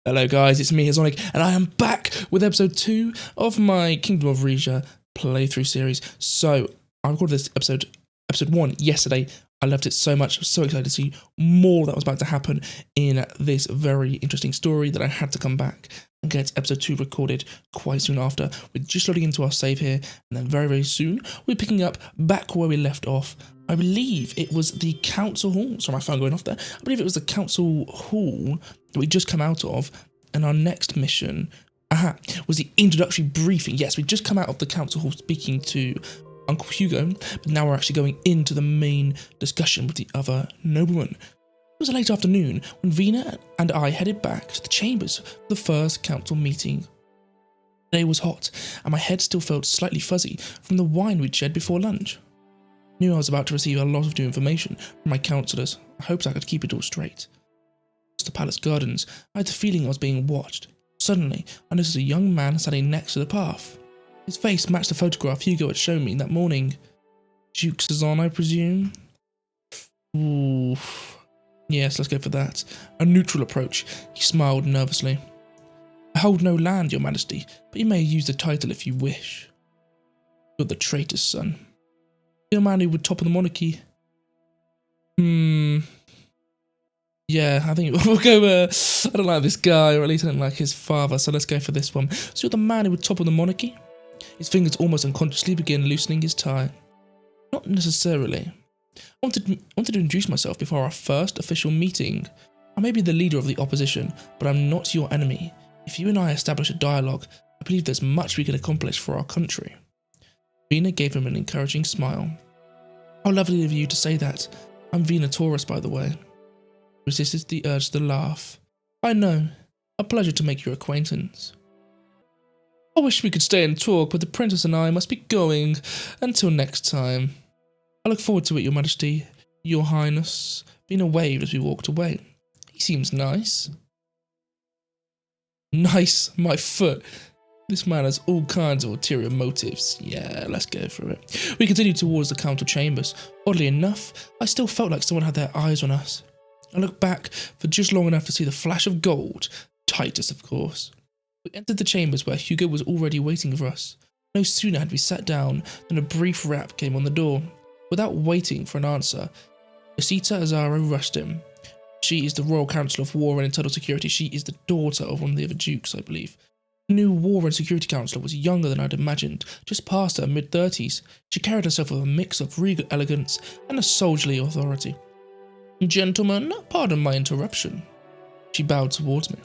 Hello guys, it's me Hazonic, and I am back with episode 2 of my Kingdom of Rizia playthrough series. So, I recorded this episode 1 yesterday. I loved it so much. I was so excited to see more that was about to happen in this very interesting story that I had to come back and get episode 2 recorded quite soon after. We're just loading into our save here, and then very, very soon, we're picking up back where we left off. I believe it was the council hall. Sorry, my phone going off there. I believe it was the council hall that we just come out of, and our next mission was the introductory briefing. Yes, we'd just come out of the council hall speaking to Uncle Hugo, but now we're actually going into the main discussion with the other noblemen. It was a late afternoon when Vina and I headed back to the chambers for the first council meeting. The day was hot, and my head still felt slightly fuzzy from the wine we'd shed before lunch. I knew I was about to receive a lot of new information from my councillors. I hoped I could keep it all straight. Across the palace gardens, I had the feeling I was being watched. Suddenly, I noticed a young man standing next to the path. His face matched the photograph Hugo had shown me that morning. Duke Suzerain, I presume? Ooh. Yes, let's go for that. A neutral approach. He smiled nervously. I hold no land, your majesty, but you may use the title if you wish. You're the traitor's son. You're a man who would topple the monarchy. Yeah, I think we'll go, I don't like this guy, or at least I don't like his father, so let's go for this one. So you're the man who would topple the monarchy? His fingers almost unconsciously began loosening his tie. Not necessarily. I wanted to introduce myself before our first official meeting. I may be the leader of the opposition, but I'm not your enemy. If you and I establish a dialogue, I believe there's much we can accomplish for our country. Vina gave him an encouraging smile. How lovely of you to say that. I'm Vina Toras, by the way. Resisted the urge to laugh. I know. A pleasure to make your acquaintance. I wish we could stay and talk, but the princess and I must be going. Until next time. I look forward to it, your majesty. Your highness. Vina waved as we walked away. He seems nice. Nice, my foot. This man has all kinds of ulterior motives. Yeah, let's go for it. We continued towards the council chambers. Oddly enough, I still felt like someone had their eyes on us. I looked back for just long enough to see the flash of gold. Titus, of course. We entered the chambers where Hugo was already waiting for us. No sooner had we sat down than a brief rap came on the door. Without waiting for an answer, Rizia Azaro rushed in. She is the Royal Council of War and Internal Security. She is the daughter of one of the other dukes, I believe. The new War and Security Councillor was younger than I'd imagined, just past her mid-30s. She carried herself with a mix of regal elegance and a soldierly authority. Gentlemen, pardon my interruption. She bowed towards me.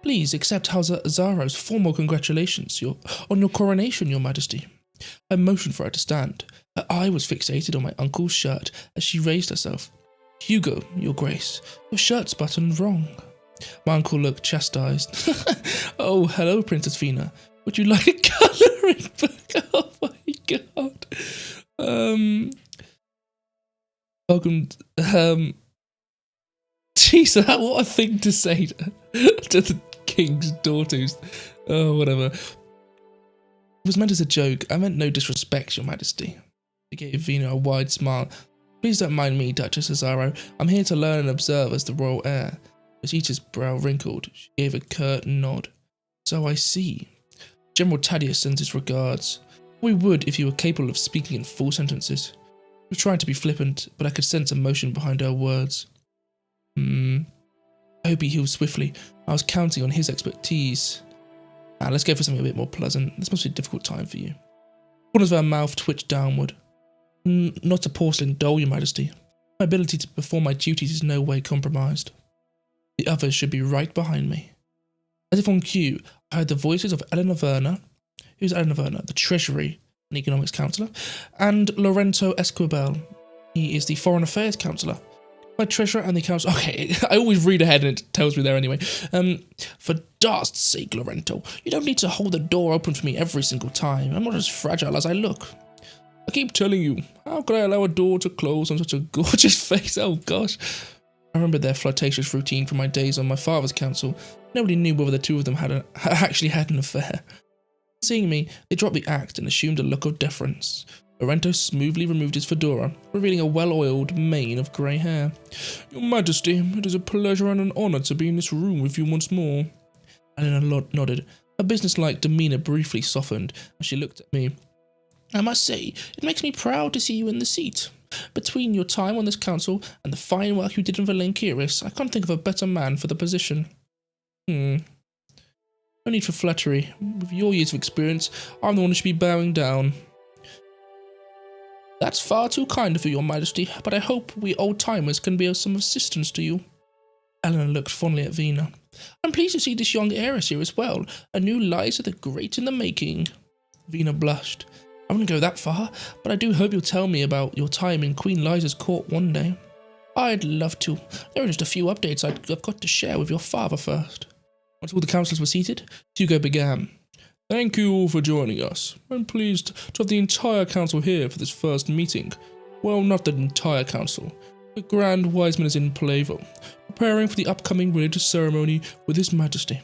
Please accept Azaro's formal congratulations on your coronation, your majesty. I motioned for her to stand. Her eye was fixated on my uncle's shirt as she raised herself. Hugo, your grace, your shirt's buttoned wrong. My uncle looked chastised. Oh, hello, Princess Vina. Would you like a colouring book? Oh my god. Welcome. Jesus, what a thing to say to the king's daughters. Oh, whatever. It was meant as a joke. I meant no disrespect, your majesty. She gave Vina a wide smile. Please don't mind me, Duchess Azaro. I'm here to learn and observe as the royal heir. Rizzia's brow wrinkled. She gave a curt nod. So I see. General Thaddeus sends his regards. We would if you were capable of speaking in full sentences. She was trying to be flippant, but I could sense emotion behind her words. I hope he heals swiftly. I was counting on his expertise. Let's go for something a bit more pleasant. This must be a difficult time for you. Corners of her mouth twitched downward. Not a porcelain doll, your majesty. My ability to perform my duties is no way compromised. The others should be right behind me. As if on cue, I heard the voices of Eleanor Verner. Who's Eleanor Verner? The Treasury and Economics Councillor. And Lorenzo Esquivel. He is the Foreign Affairs Councillor. My treasurer and the council. Okay, I always read ahead and it tells me there anyway. For Darst's sake, Lorenzo, you don't need to hold the door open for me every single time. I'm not as fragile as I look. I keep telling you, how could I allow a door to close on such a gorgeous face? Oh gosh. I remember their flirtatious routine from my days on my father's council. Nobody knew whether the two of them actually had an affair. Seeing me, they dropped the act and assumed a look of deference. Lorenzo smoothly removed his fedora, revealing a well-oiled mane of grey hair. Your Majesty, it is a pleasure and an honour to be in this room with you once more. Elena nodded. Her businesslike demeanour briefly softened as she looked at me. I must say, it makes me proud to see you in the seat. Between your time on this council and the fine work you did in Valenkiris, I can't think of a better man for the position. No need for flattery. With your years of experience, I'm the one who should be bowing down. That's far too kind of you, Your Majesty, but I hope we old-timers can be of some assistance to you. Eleanor looked fondly at Vina. I'm pleased to see this young heiress here as well. A new Liza the Great in the making. Vina blushed. I wouldn't go that far, but I do hope you'll tell me about your time in Queen Liza's court one day. I'd love to. There are just a few updates I've got to share with your father first. Once all the councillors were seated, Hugo began. Thank you all for joining us. I'm pleased to have the entire council here for this first meeting. Well, not the entire council. The Grand Wiseman is in Palaver, preparing for the upcoming religious ceremony with His Majesty.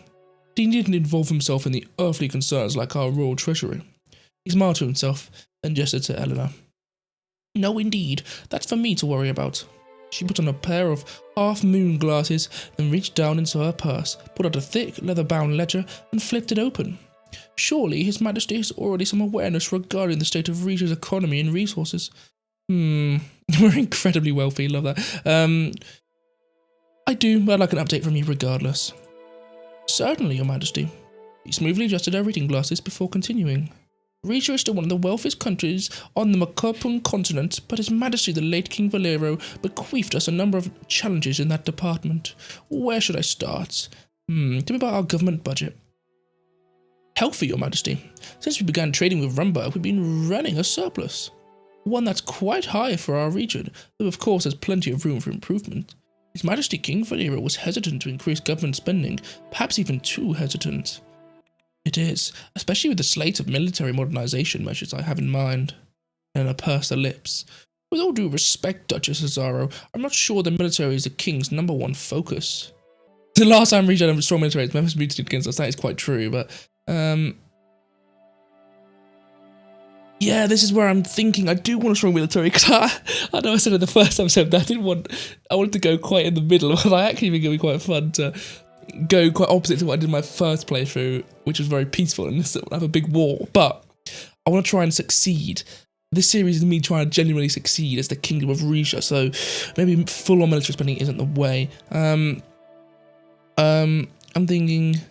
He needn't involve himself in the earthly concerns like our royal treasury. He smiled to himself, then gestured to Eleanor. No, indeed. That's for me to worry about. She put on a pair of half-moon glasses, then reached down into her purse, pulled out a thick, leather-bound ledger, and flipped it open. Surely His Majesty has already some awareness regarding the state of Rizia's economy and resources. We're incredibly wealthy, love that. I'd like an update from you regardless. Certainly, Your Majesty. He smoothly adjusted her reading glasses before continuing. Rizia is still one of the wealthiest countries on the Makopun continent, but His Majesty the late King Valero bequeathed us a number of challenges in that department. Where should I start? Tell me about our government budget. Healthy, Your Majesty. Since we began trading with Rumberg, we've been running a surplus. One that's quite high for our region, though of course there's plenty of room for improvement. His Majesty King Valero was hesitant to increase government spending, perhaps even too hesitant. It is, especially with the slate of military modernization measures I have in mind. And pursed her lips. With all due respect, Duchess Azaro, I'm not sure the military is the king's #1 focus. The last time Rizia had a strong military, Memphis muted against us. That is quite true, but yeah, this is where I'm thinking I do want a strong military, because I know I said in the first episode that I wanted to go quite in the middle, but I actually think it would be quite fun to go quite opposite to what I did in my first playthrough, which was very peaceful and have a big war, but I want to try and succeed. This series is me trying to genuinely succeed as the Kingdom of Rizia, so maybe full-on military spending isn't the way. I'm thinking,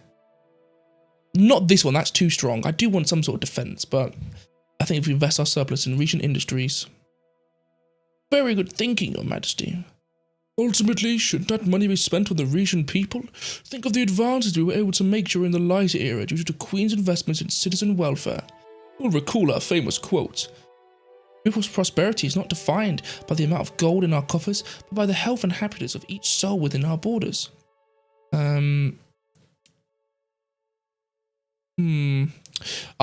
not this one, that's too strong. I do want some sort of defense, but I think if we invest our surplus in recent industries. Very good thinking, Your Majesty. Ultimately, should that money be spent on the region people? Think of the advances we were able to make during the Liza era due to the Queen's investments in citizen welfare. You'll recall our famous quote. People's prosperity is not defined by the amount of gold in our coffers, but by the health and happiness of each soul within our borders. I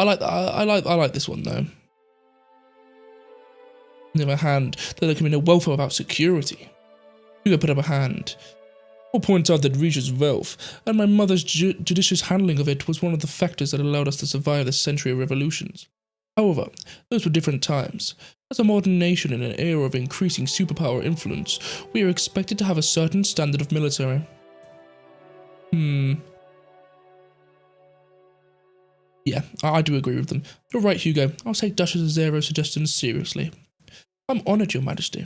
like this one though. On the other hand, there can be no welfare without security. Hugo put up a hand. I'll point out that Rizia's wealth, and my mother's judicious handling of it, was one of the factors that allowed us to survive this century of revolutions. However, those were different times. As a modern nation in an era of increasing superpower influence, we are expected to have a certain standard of military. Yeah, I do agree with them. You're right, Hugo. I'll take Duchess Azaro's suggestions seriously. I'm honoured, Your Majesty.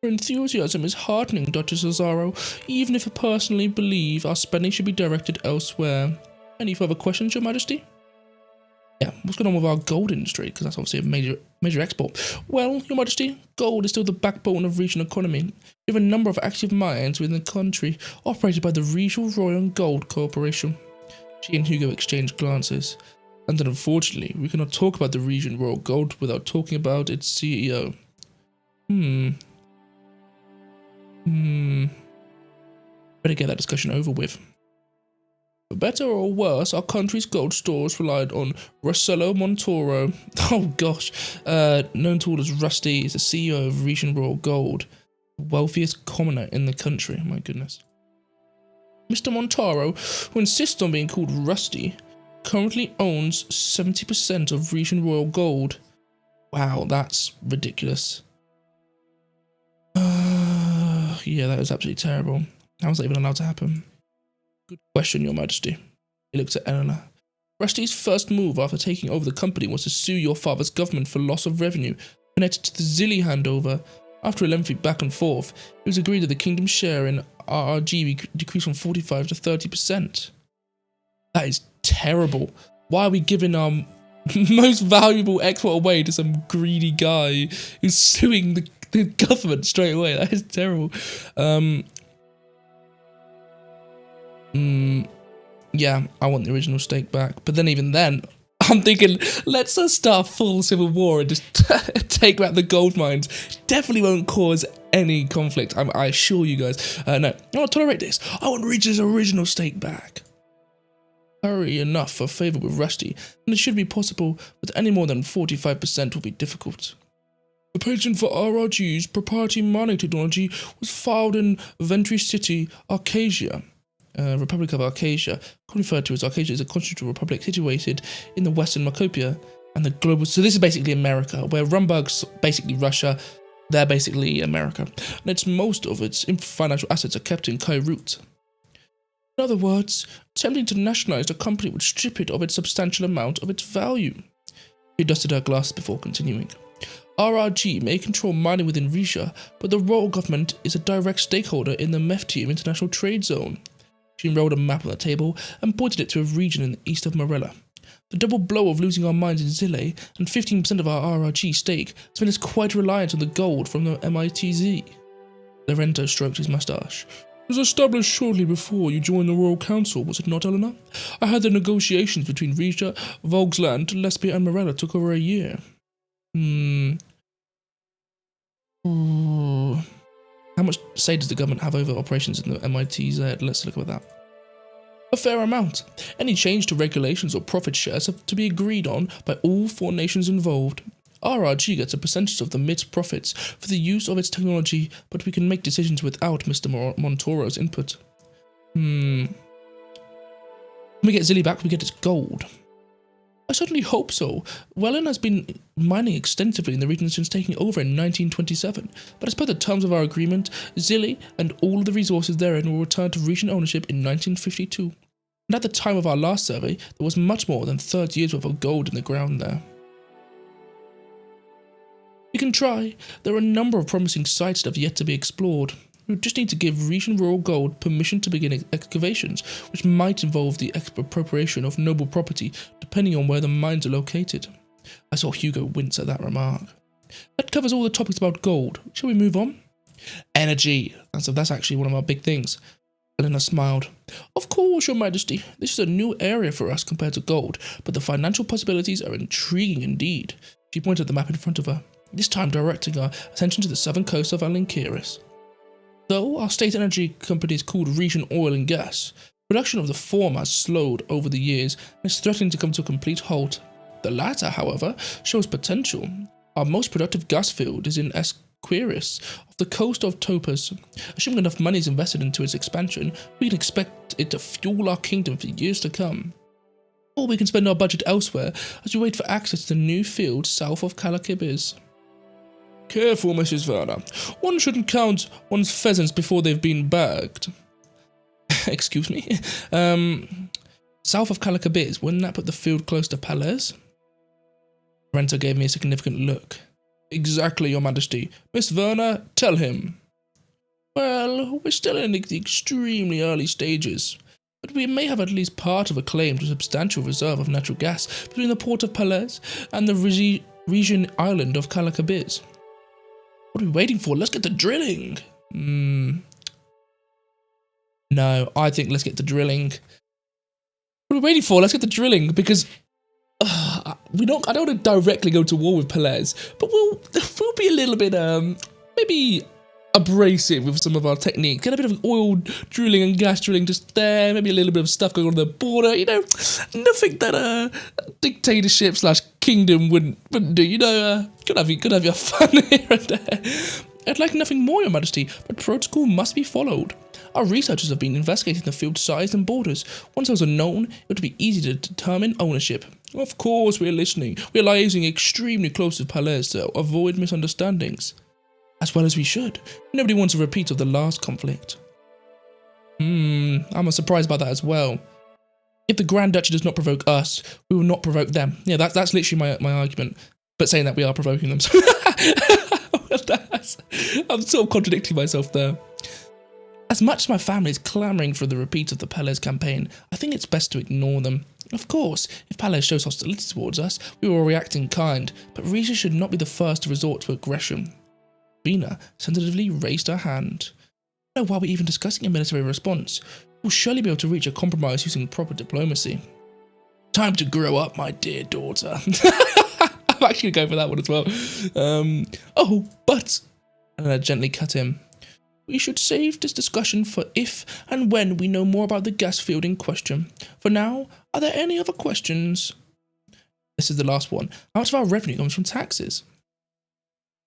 Your enthusiasm is heartening, Duchess Azaro, even if I personally believe our spending should be directed elsewhere. Any further questions, Your Majesty? Yeah, what's going on with our gold industry? Because that's obviously a major export. Well, Your Majesty, gold is still the backbone of regional economy. We have a number of active mines within the country, operated by the Regal Royal Gold Corporation. She and Hugo exchanged glances. And then unfortunately, we cannot talk about the Region Royal Gold without talking about its CEO. Better get that discussion over with. For better or worse, our country's gold stores relied on Russell Montoro. Oh gosh, known to all as Rusty, is the CEO of Region Royal Gold, the wealthiest commoner in the country. My goodness. Mr. Montoro, who insists on being called Rusty, currently owns 70% of Region Royal Gold. Wow, that's ridiculous. Yeah, that is absolutely terrible. How is that even allowed to happen? Good question, Your Majesty. He looked at Eleanor. Rusty's first move after taking over the company was to sue your father's government for loss of revenue connected to the Zilly handover. After a lengthy back and forth, it was agreed that the kingdom's share in RRG be decreased from 45 to 30%. That is terrible. Why are we giving our most valuable export away to some greedy guy who's suing the government straight away? That is terrible. Yeah, I want the original stake back. But then even then, I'm thinking, let's start a full civil war and just take back the gold mines. Definitely won't cause any conflict, I assure you guys. No, I won't tolerate this. I want Regia's original stake back. Hurry enough for favour with Rusty, and it should be possible, but any more than 45% will be difficult. The patent for RRG's proprietary mining technology was filed in Ventry City, Arcasia. Republic of Arcasia, referred to as Arcasia, is a constitutional republic situated in the western Macopia and the global. So this is basically America, where Rumbug's basically Russia, they're basically America, and most of its financial assets are kept in Kairoot. In other words, attempting to nationalize the company would strip it of its substantial amount of its value. She dusted her glasses before continuing. RRG may control mining within Rizia, but the royal government is a direct stakeholder in the Meftium International Trade Zone. She unrolled a map on the table and pointed it to a region in the east of Morella. The double blow of losing our mines in Zille and 15% of our RRG stake has made us quite reliant on the gold from the MITZ. Lorento stroked his moustache. It was established shortly before you joined the Royal Council, was it not, Eleanor? I heard the negotiations between Rizia, Volksland, Lesbia and Morella took over a year. How much say does the government have over operations in the MITZ? Let's look at that. A fair amount. Any change to regulations or profit shares have to be agreed on by all 4 nations involved. RRG gets a percentage of the MIT's profits for the use of its technology, but we can make decisions without Mr. Montora's input. When we get Zilly back, we get its gold. I certainly hope so. Wellen has been mining extensively in the region since taking over in 1927, but as per the terms of our agreement, Zilly and all of the resources therein will return to region ownership in 1952. And at the time of our last survey, there was much more than 30 years worth of gold in the ground there. We can try. There are a number of promising sites that have yet to be explored. We just need to give Region Rural Gold permission to begin excavations, which might involve the expropriation of noble property, depending on where the mines are located. I saw Hugo wince at that remark. That covers all the topics about gold. Shall we move on? Energy. That's actually one of our big things. Eleanor smiled. Of course, Your Majesty. This is a new area for us compared to gold, but the financial possibilities are intriguing indeed. She pointed at the map in front of her, this time directing our attention to the southern coast of Alinkiris. Though our state energy company is called Region Oil and Gas, production of the former has slowed over the years and is threatening to come to a complete halt. The latter, however, shows potential. Our most productive gas field is in Esquiris, off the coast of Topaz. Assuming enough money is invested into its expansion, we can expect it to fuel our kingdom for years to come. Or we can spend our budget elsewhere as we wait for access to the new field south of Calakibis. Careful, Mrs. Werner. One shouldn't count one's pheasants before they've been bagged. Excuse me? South of Calakibis, wouldn't that put the field close to Palais? Renta gave me a significant look. Exactly, Your Majesty. Miss Werner, tell him. Well, we're still in the extremely early stages, but we may have at least part of a claim to a substantial reserve of natural gas between the port of Palais and the region island of Calakibis. What are we waiting for? Let's get to drilling. No, I think let's get to drilling. What are we waiting for? Let's get to drilling because I don't want to directly go to war with Palais, but we'll be a little bit maybe abrasive with some of our techniques. Get a bit of oil drilling and gas drilling just there. Maybe a little bit of stuff going on the border. You know, nothing that a dictatorship / kingdom wouldn't do. You know, could have your fun here and there. I'd like nothing more, Your Majesty, but protocol must be followed. Our researchers have been investigating the field's size and borders. Once those are known, it would be easy to determine ownership. Of course, we're listening. We're liaising extremely close with Palais to avoid misunderstandings. As well as we should. Nobody wants a repeat of the last conflict. I'm surprised by that as well. If the Grand Duchy does not provoke us, we will not provoke them. Yeah, that's literally my argument. But saying that we are provoking them. I'm sort of contradicting myself there. As much as my family is clamouring for the repeat of the Palace campaign, I think it's best to ignore them. Of course, if Palace shows hostility towards us, we will react in kind, but Rizia should not be the first to resort to aggression. Vina sensitively raised her hand. I don't know why we're even discussing a military response. We'll surely be able to reach a compromise using proper diplomacy. Time to grow up, my dear daughter. I'm actually going for that one as well. Oh, but... And I gently cut him. We should save this discussion for if and when we know more about the gas field in question. For now, are there any other questions? This is the last one. How much of our revenue comes from taxes?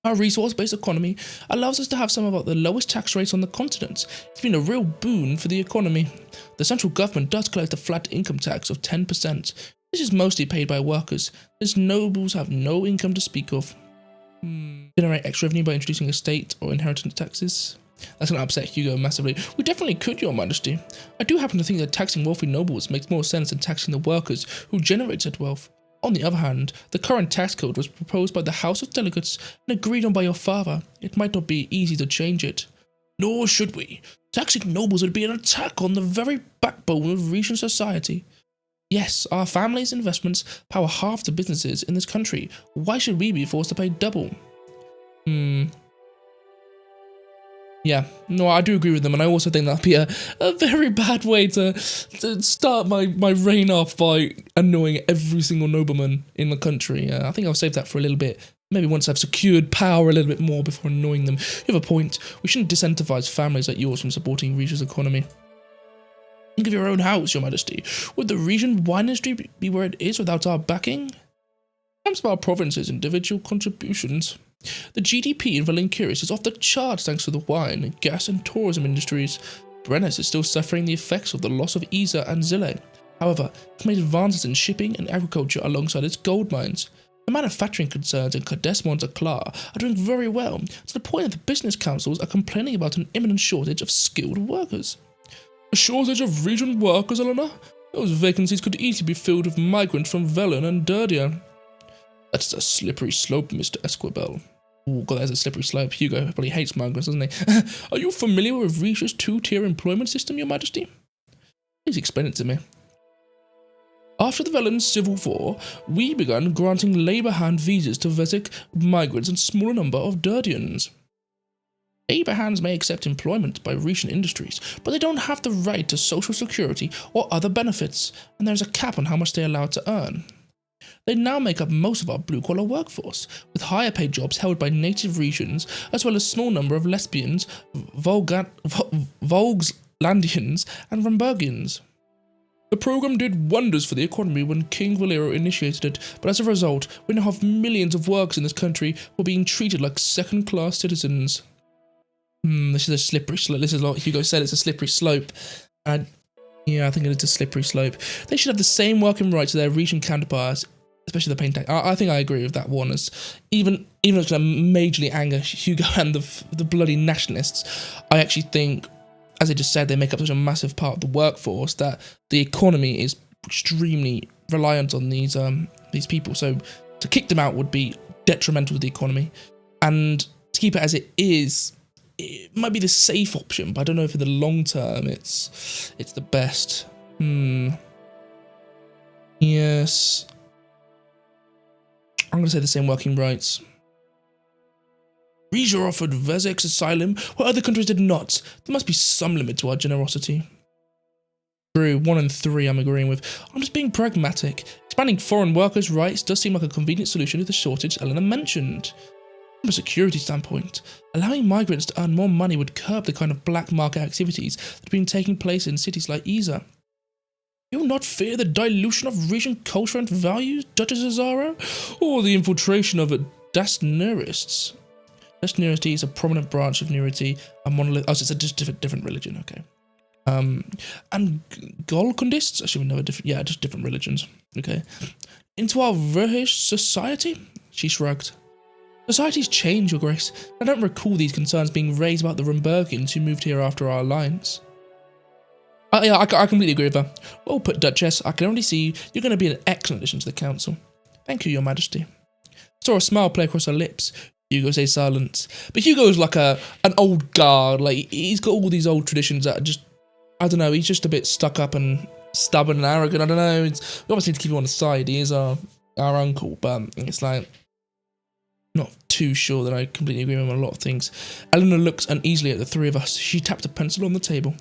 Our resource-based economy allows us to have some of the lowest tax rates on the continent. It's been a real boon for the economy. The central government does collect a flat income tax of 10%. This is mostly paid by workers, as nobles have no income to speak of. Generate extra revenue by introducing estate or inheritance taxes. That's going to upset Hugo massively. We definitely could, Your Majesty. I do happen to think that taxing wealthy nobles makes more sense than taxing the workers who generate said wealth. On the other hand, the current tax code was proposed by the House of Delegates and agreed on by your father. It might not be easy to change it. Nor should we. Taxing nobles would be an attack on the very backbone of Regent society. Yes, our family's investments power half the businesses in this country. Why should we be forced to pay double? Yeah, no, I do agree with them, and I also think that'd be a very bad way to start my reign off by annoying every single nobleman in the country. I think I'll save that for a little bit. Maybe once I've secured power a little bit more before annoying them. You have a point. We shouldn't disincentivize families like yours from supporting Regia's economy. Think of your own house, Your Majesty. Would the Regent wine industry be where it is without our backing? In terms of our province's individual contributions, the GDP in Valencuris is off the charts thanks to the wine, gas and tourism industries. Brennus is still suffering the effects of the loss of Isa and Zille. However, it's made advances in shipping and agriculture alongside its gold mines. The manufacturing concerns in Cadesmont and Clar are doing very well, to the point that the business councils are complaining about an imminent shortage of skilled workers. A shortage of region workers, Eleanor? Those vacancies could easily be filled with migrants from Velen and Durdia. That's a slippery slope, Mr. Esquibel. Oh god, that's a slippery slope. Hugo probably hates migrants, doesn't he? Are you familiar with Regia's two-tier employment system, Your Majesty? Please explain it to me. After the Velen Civil War, we began granting labour hand visas to Vezek migrants and a smaller number of Durdians. Labour hands may accept employment by Regian industries, but they don't have the right to social security or other benefits, and there's a cap on how much they're allowed to earn. They now make up most of our blue-collar workforce, with higher paid jobs held by native regions, as well as a small number of lesbians, Volgslandians, and Rambergians. The program did wonders for the economy when King Valero initiated it, but as a result, we now have millions of workers in this country who are being treated like second-class citizens. This is a slippery slope. This is like Hugo said, it's a slippery slope. And yeah, I think it's a slippery slope. They should have the same working rights to their region counterparts, especially the pain tax. I think I agree with that one. As even though it's going to majorly anger Hugo and the bloody nationalists, I actually think, as I just said, they make up such a massive part of the workforce that the economy is extremely reliant on these people. So to kick them out would be detrimental to the economy, and to keep it as it is, it might be the safe option, but I don't know if in the long term it's the best. Yes. I'm going to say the same working rights. Regia offered Vezek's asylum where other countries did not. There must be some limit to our generosity. True, 1 and 3 I'm agreeing with. I'm just being pragmatic. Expanding foreign workers' rights does seem like a convenient solution to the shortage Eleanor mentioned. From a security standpoint, allowing migrants to earn more money would curb the kind of black market activities that have been taking place in cities like Isa. You will not fear the dilution of region culture and values, Duchess Azara, or the infiltration of Dasnerists. Dasnerity is a prominent branch of Nerity, and monolith. Oh, so it's a just different religion. Okay. And Golcondists, actually another different. Yeah, just different religions. Okay. Into our Verhish society, she shrugged. Societies change, Your Grace. I don't recall these concerns being raised about the Rumbergians who moved here after our alliance. Yeah, I completely agree with her. Well put, Duchess. I can already see you're going to be an excellent addition to the council. Thank you, Your Majesty. Saw a smile play across her lips. Hugo stays silent. But Hugo's like an old guard. Like, he's got all these old traditions that are just, I don't know, he's just a bit stuck up and stubborn and arrogant. I don't know. We obviously need to keep him on the side. He is our uncle, but it's like, not too sure that I completely agree with him on a lot of things. Eleanor looks uneasily at the three of us. She tapped a pencil on the table.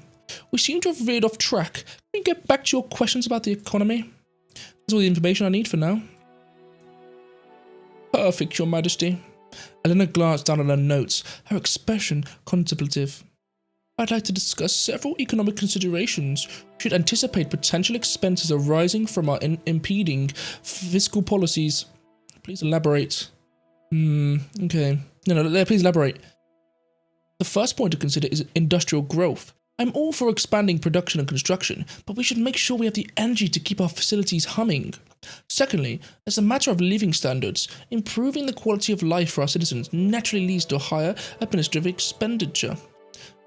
We seem to have veered off track. Can you get back to your questions about the economy? That's all the information I need for now. Perfect, Your Majesty. Eleanor glanced down at her notes, her expression contemplative. I'd like to discuss several economic considerations. We should anticipate potential expenses arising from our impeding fiscal policies. Please elaborate. Okay. No, please elaborate. The first point to consider is industrial growth. I'm all for expanding production and construction, but we should make sure we have the energy to keep our facilities humming. Secondly, as a matter of living standards, improving the quality of life for our citizens naturally leads to higher administrative expenditure.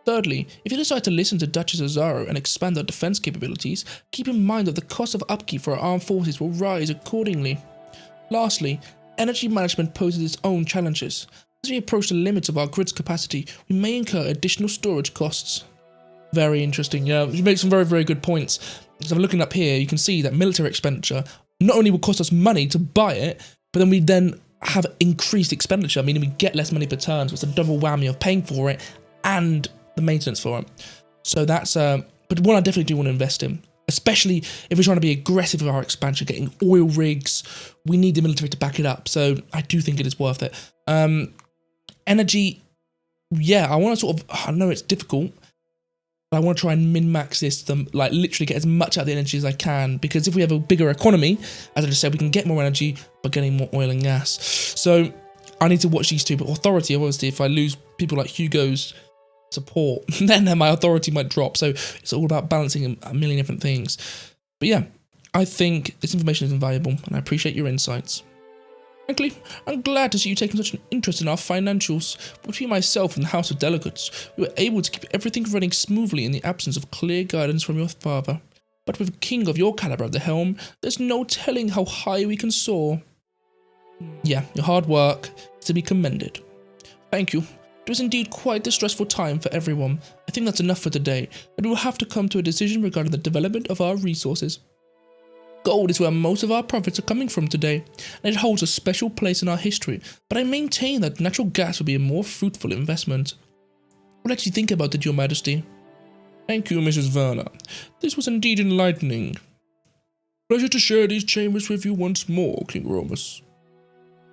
Thirdly, if you decide to listen to Duchess Azaro and expand our defense capabilities, keep in mind that the cost of upkeep for our armed forces will rise accordingly. Lastly, energy management poses its own challenges. As we approach the limits of our grid's capacity, we may incur additional storage costs. Very interesting. Yeah, you make some very, very good points. As I'm looking up here, you can see that military expenditure not only will cost us money to buy it, but then we then have increased expenditure, meaning we get less money per turn. So it's a double whammy of paying for it and the maintenance for it. So that's, but one I definitely do want to invest in, especially if we're trying to be aggressive with our expansion, getting oil rigs. We need the military to back it up. So I do think it is worth it. Energy, yeah, I want to sort of, I know it's difficult, but I want to try and min-max this, like literally get as much out of the energy as I can, because if we have a bigger economy, as I just said, we can get more energy by getting more oil and gas. So I need to watch these two, but authority, obviously, if I lose people like Hugo's support, then my authority might drop. So it's all about balancing a million different things. But yeah, I think this information is invaluable, and I appreciate your insights. Frankly, I'm glad to see you taking such an interest in our financials. Between myself and the House of Delegates, we were able to keep everything running smoothly in the absence of clear guidance from your father. But with a king of your caliber at the helm, there's no telling how high we can soar. Yeah, your hard work is to be commended. Thank you. It was indeed quite a stressful time for everyone. I think that's enough for today, and we will have to come to a decision regarding the development of our resources. Gold is where most of our profits are coming from today, and it holds a special place in our history, but I maintain that natural gas would be a more fruitful investment. What did you think about it, Your Majesty? Thank you, Mrs. Werner. This was indeed enlightening. Pleasure to share these chambers with you once more, King Romus.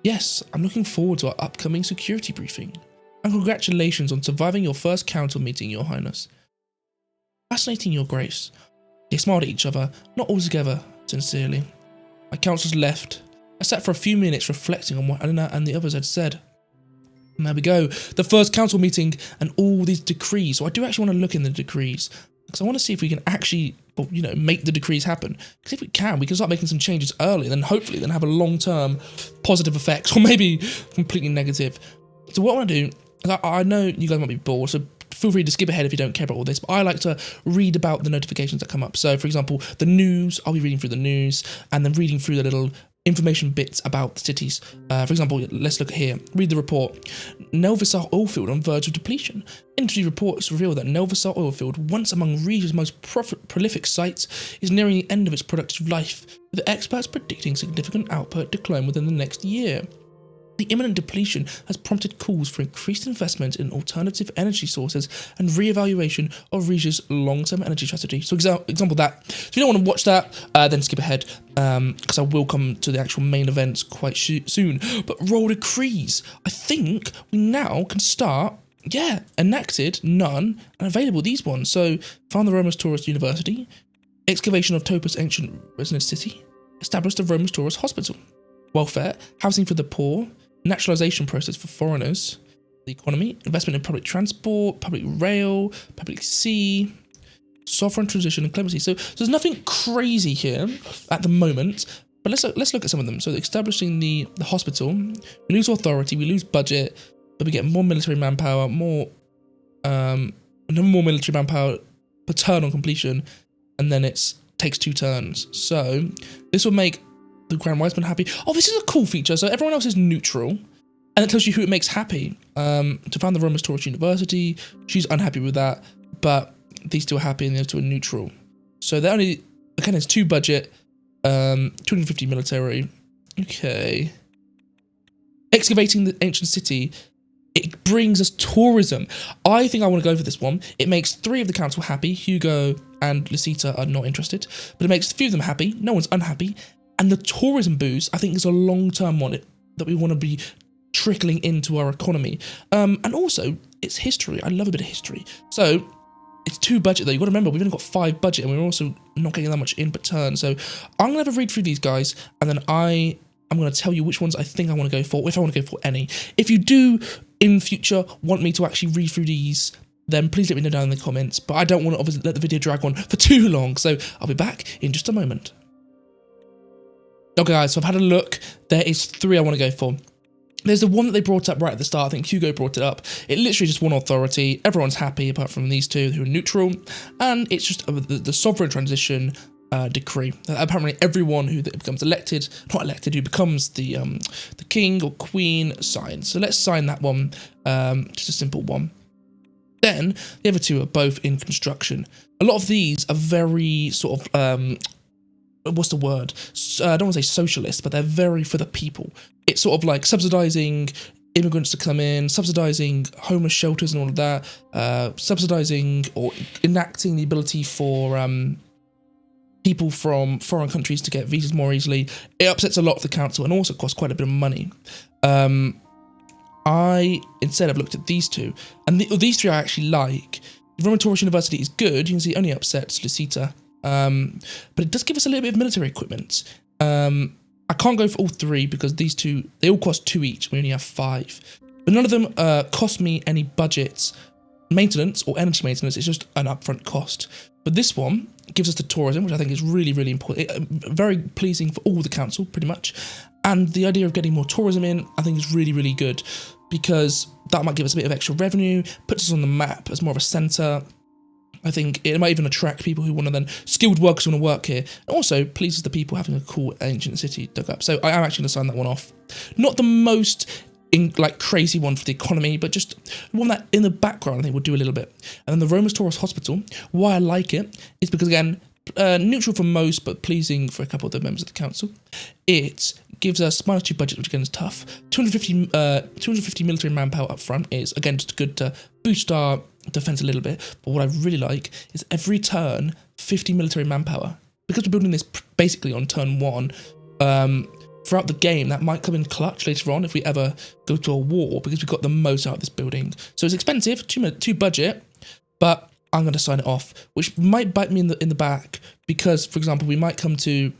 Yes, I'm looking forward to our upcoming security briefing, and congratulations on surviving your first council meeting, Your Highness. Fascinating, Your Grace. They smiled at each other, not altogether sincerely. My councillors left. I sat for a few minutes reflecting on what Eleanor and the others had said. And there we go, the first council meeting and all these decrees. So I do actually want to look in the decrees, because I want to see if we can actually, well, you know, make the decrees happen. Because if we can start making some changes early, then hopefully then have a long-term positive effect, or maybe completely negative. So what I want to do, I know you guys might be bored, so feel free to skip ahead if you don't care about all this, but I like to read about the notifications that come up. So, for example, the news, I'll be reading through the news and then reading through the little information bits about the cities. For example, let's look at here. Read the report. Nelvisar oilfield on verge of depletion. Industry reports reveal that Nelvisar oilfield, once among Rizia's most prolific sites, is nearing the end of its productive life, with experts predicting significant output decline within the next year. The imminent depletion has prompted calls for increased investment in alternative energy sources and re-evaluation of Rizia's long-term energy strategy. So example that. If you don't want to watch that, then skip ahead, because I will come to the actual main events quite soon. But royal decrees. I think we now can start, enacted, none, and available these ones. So, found the Romus Toras University, excavation of Topus ancient residence city, established the Romus Toras Hospital, welfare, housing for the poor, naturalization process for foreigners, the economy, investment in public transport, public rail, public sea, sovereign transition and clemency. So there's nothing crazy here at the moment, but let's look at some of them. So establishing the hospital, we lose authority, we lose budget, but we get more military manpower, more military manpower per turn on completion, and then it takes 2 turns. So this will make the Grand Wiseman happy. Oh, this is a cool feature. So everyone else is neutral, and it tells you who it makes happy. To found the Romus Toras University, she's unhappy with that, but these two are happy and the other two are neutral. So they're only, again, it's 2 budget, 250 military. Okay. Excavating the ancient city. It brings us tourism. I think I want to go for this one. It makes 3 of the council happy. Hugo and Lucita are not interested, but it makes a few of them happy. No one's unhappy. And the tourism boost, I think, is a long-term one that we want to be trickling into our economy. And also, it's history. I love a bit of history. So it's 2 budget, though. You've got to remember, we've only got 5 budget, and we're also not getting that much in per turn. So I'm going to have a read through these guys, and then I'm going to tell you which ones I think I want to go for, if I want to go for any. If you do, in future, want me to actually read through these, then please let me know down in the comments. But I don't want to obviously let the video drag on for too long, so I'll be back in just a moment. Okay, guys, so I've had a look. There is 3 I want to go for. There's the one that they brought up right at the start. I think Hugo brought it up. It literally just 1 authority. Everyone's happy apart from these 2 who are neutral. And it's just the sovereign transition decree. Apparently everyone who becomes elected, not elected, who becomes the king or queen signs. So let's sign that one. Just a simple one. Then the other 2 are both in construction. A lot of these are very sort of what's the word? I don't want to say socialist, but they're very for the people. It's sort of like subsidizing immigrants to come in, subsidizing homeless shelters and all of that, subsidizing or enacting the ability for people from foreign countries to get visas more easily. It upsets a lot of the council and also costs quite a bit of money. I instead have looked at these 2, and these 3 I actually like. The Romus Toras University is good. You can see it only upsets Lucita. But it does give us a little bit of military equipment. I can't go for all 3 because these 2, they all cost 2 each. We only have 5. But none of them cost me any budget maintenance or energy maintenance. It's just an upfront cost. But this one gives us the tourism, which I think is really, really important. Very pleasing for all the council, pretty much. And the idea of getting more tourism in, I think is really, really good because that might give us a bit of extra revenue, puts us on the map as more of a centre. I think it might even attract people who want to then, skilled workers who want to work here. And also pleases the people having a cool ancient city dug up. So I am actually going to sign that one off. Not the most crazy one for the economy, but just one that in the background I think will do a little bit. And then the Romus Toras Hospital, why I like it is because, again, neutral for most, but pleasing for a couple of the members of the council. It gives us -2 budget, which again is tough. 250 military manpower up front is, again, just good to boost our defense a little bit. But what I really like is every turn, 50 military manpower. Because we're building this basically on turn 1, throughout the game, that might come in clutch later on if we ever go to a war, because we've got the most out of this building. So it's expensive, 2 budget, but I'm going to sign it off, which might bite me in the back because, for example, we might come to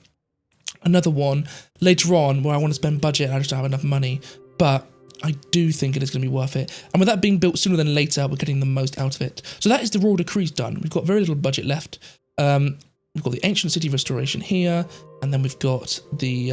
another one later on where I want to spend budget and I just don't have enough money, but I do think it is going to be worth it. And with that being built sooner than later, we're getting the most out of it. So that is the royal decrees done. We've got very little budget left. We've got the ancient city restoration here, and then we've got the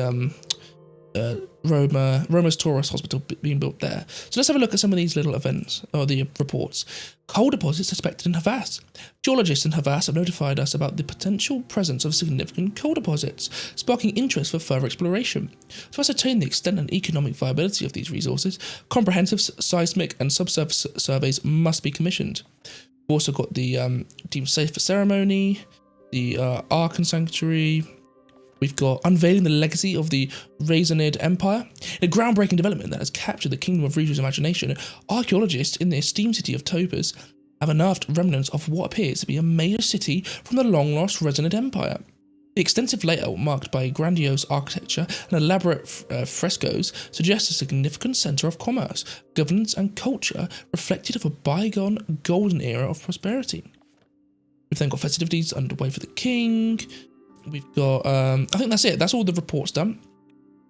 Romus Toras Hospital being built there. So let's have a look at some of these little events, or the reports. Coal deposits suspected in Havas. Geologists in Havas have notified us about the potential presence of significant coal deposits, sparking interest for further exploration. To ascertain the extent and economic viability of these resources, comprehensive seismic and subsurface surveys must be commissioned. We've also got the deemed safe for ceremony, the Archon Sanctuary. We've got unveiling the legacy of the Rezia Empire, a groundbreaking development that has captured the kingdom of Rizia's imagination. Archaeologists in the esteemed city of Topaz have unearthed remnants of what appears to be a major city from the long-lost Rezia Empire. The extensive layout, marked by grandiose architecture and elaborate frescoes, suggests a significant centre of commerce, governance and culture reflected of a bygone golden era of prosperity. We've then got festivities underway for the king. We've got, I think that's it. That's all the reports done.